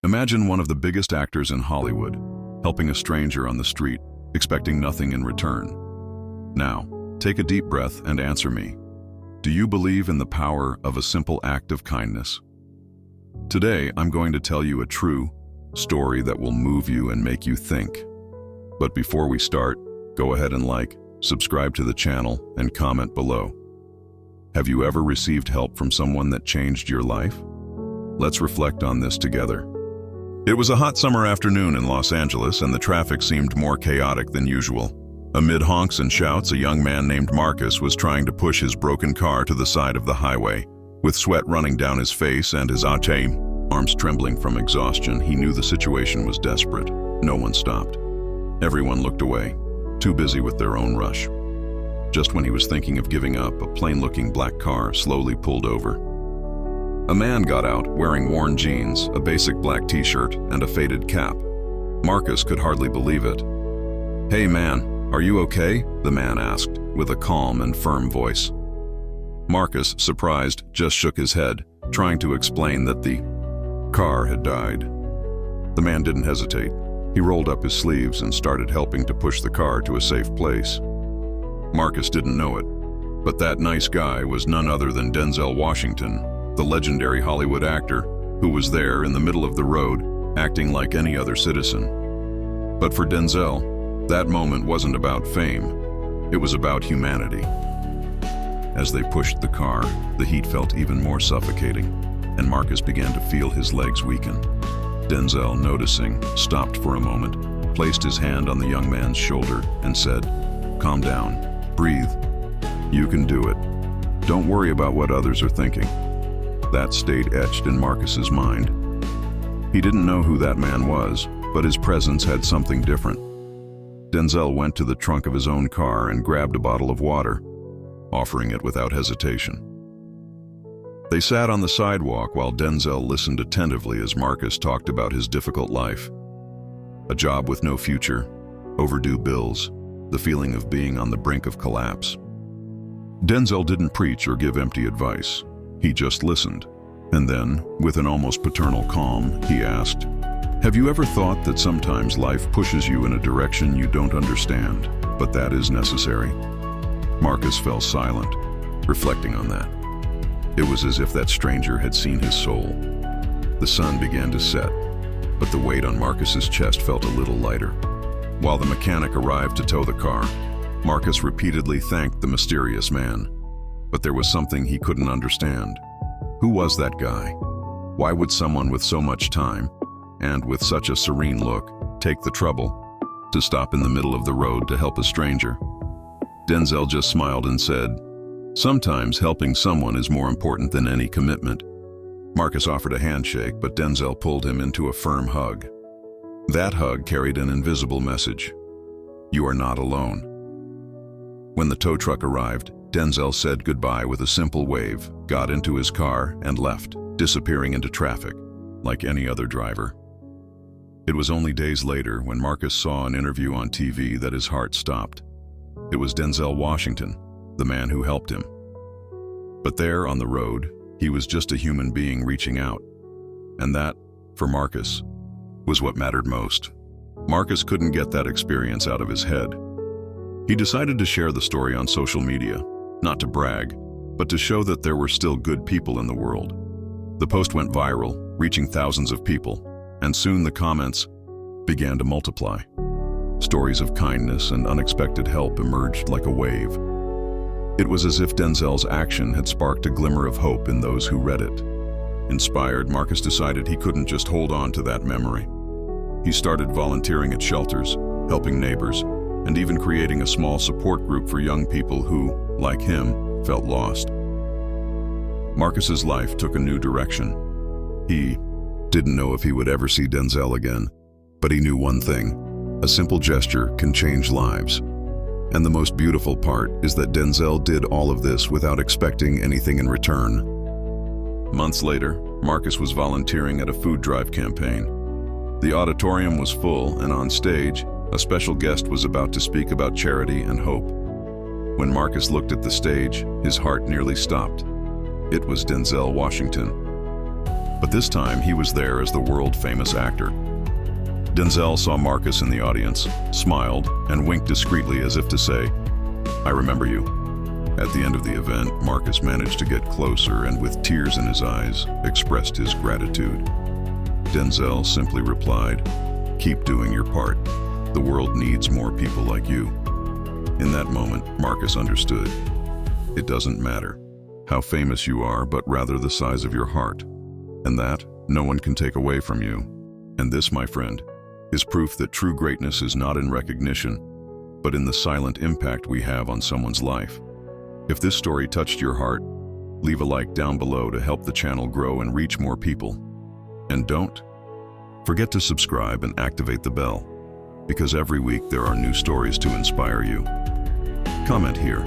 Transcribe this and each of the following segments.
Imagine one of the biggest actors in Hollywood, helping a stranger on the street, expecting nothing in return. Now, take a deep breath and answer me. Do you believe in the power of a simple act of kindness? Today, I'm going to tell you a true story that will move you and make you think. But before we start, go ahead and subscribe to the channel, and comment below. Have you ever received help from someone that changed your life? Let's reflect on this together. It was a hot summer afternoon in Los Angeles, and the traffic seemed more chaotic than usual. Amid honks and shouts, a young man named Marcus was trying to push his broken car to the side of the highway. With sweat running down his face and his arms trembling from exhaustion, he knew the situation was desperate. No one stopped. Everyone looked away, too busy with their own rush. Just when he was thinking of giving up, a plain-looking black car slowly pulled over. A man got out, wearing worn jeans, a basic black t-shirt, and a faded cap. Marcus could hardly believe it. "Hey man, are you okay?" the man asked, with a calm and firm voice. Marcus, surprised, just shook his head, trying to explain that the car had died. The man didn't hesitate. He rolled up his sleeves and started helping to push the car to a safe place. Marcus didn't know it, but that nice guy was none other than Denzel Washington, the legendary Hollywood actor who was there in the middle of the road, acting like any other citizen. But for Denzel, that moment wasn't about fame. It was about humanity. As they pushed the car, the heat felt even more suffocating, and Marcus began to feel his legs weaken. Denzel, noticing, stopped for a moment, placed his hand on the young man's shoulder, and said, "Calm down. Breathe. You can do it. Don't worry about what others are thinking." That stayed etched in Marcus's mind. He didn't know who that man was, but his presence had something different. Denzel went to the trunk of his own car and grabbed a bottle of water, offering it without hesitation. They sat on the sidewalk while Denzel listened attentively as Marcus talked about his difficult life. A job with no future, overdue bills, the feeling of being on the brink of collapse. Denzel didn't preach or give empty advice. He just listened. And then, with an almost paternal calm, he asked, "Have you ever thought that sometimes life pushes you in a direction you don't understand, but that is necessary?" Marcus fell silent, reflecting on that. It was as if that stranger had seen his soul. The sun began to set, but the weight on Marcus's chest felt a little lighter. While the mechanic arrived to tow the car, Marcus repeatedly thanked the mysterious man. But there was something he couldn't understand. Who was that guy? Why would someone with so much time, and with such a serene look, take the trouble to stop in the middle of the road to help a stranger? Denzel just smiled and said, "Sometimes helping someone is more important than any commitment." Marcus offered a handshake, but Denzel pulled him into a firm hug. That hug carried an invisible message. You are not alone. When the tow truck arrived, Denzel said goodbye with a simple wave, got into his car, and left, disappearing into traffic, like any other driver. It was only days later, when Marcus saw an interview on TV, that his heart stopped. It was Denzel Washington, the man who helped him. But there, on the road, he was just a human being reaching out. And that, for Marcus, was what mattered most. Marcus couldn't get that experience out of his head. He decided to share the story on social media, not to brag, but to show that there were still good people in the world. The post went viral, reaching thousands of people, and soon the comments began to multiply. Stories of kindness and unexpected help emerged like a wave. It was as if Denzel's action had sparked a glimmer of hope in those who read it. Inspired, Marcus decided he couldn't just hold on to that memory. He started volunteering at shelters, helping neighbors, and even creating a small support group for young people who, like him, felt lost. Marcus's life took a new direction. He didn't know if he would ever see Denzel again, but he knew one thing: a simple gesture can change lives. And the most beautiful part is that Denzel did all of this without expecting anything in return. Months later, Marcus was volunteering at a food drive campaign. The auditorium was full, and on stage, a special guest was about to speak about charity and hope. When Marcus looked at the stage, his heart nearly stopped. It was Denzel Washington. But this time, he was there as the world-famous actor. Denzel saw Marcus in the audience, smiled, and winked discreetly as if to say, "I remember you." At the end of the event, Marcus managed to get closer and with tears in his eyes, expressed his gratitude. Denzel simply replied, "Keep doing your part. The world needs more people like you." In that moment, Marcus understood. It doesn't matter how famous you are, but rather the size of your heart. And that, no one can take away from you. And this, my friend, is proof that true greatness is not in recognition, but in the silent impact we have on someone's life. If this story touched your heart, leave a like down below to help the channel grow and reach more people. And don't forget to subscribe and activate the bell, because every week there are new stories to inspire you. Comment here.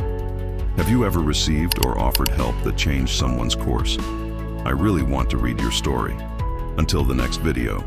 Have you ever received or offered help that changed someone's course? I really want to read your story. Until the next video.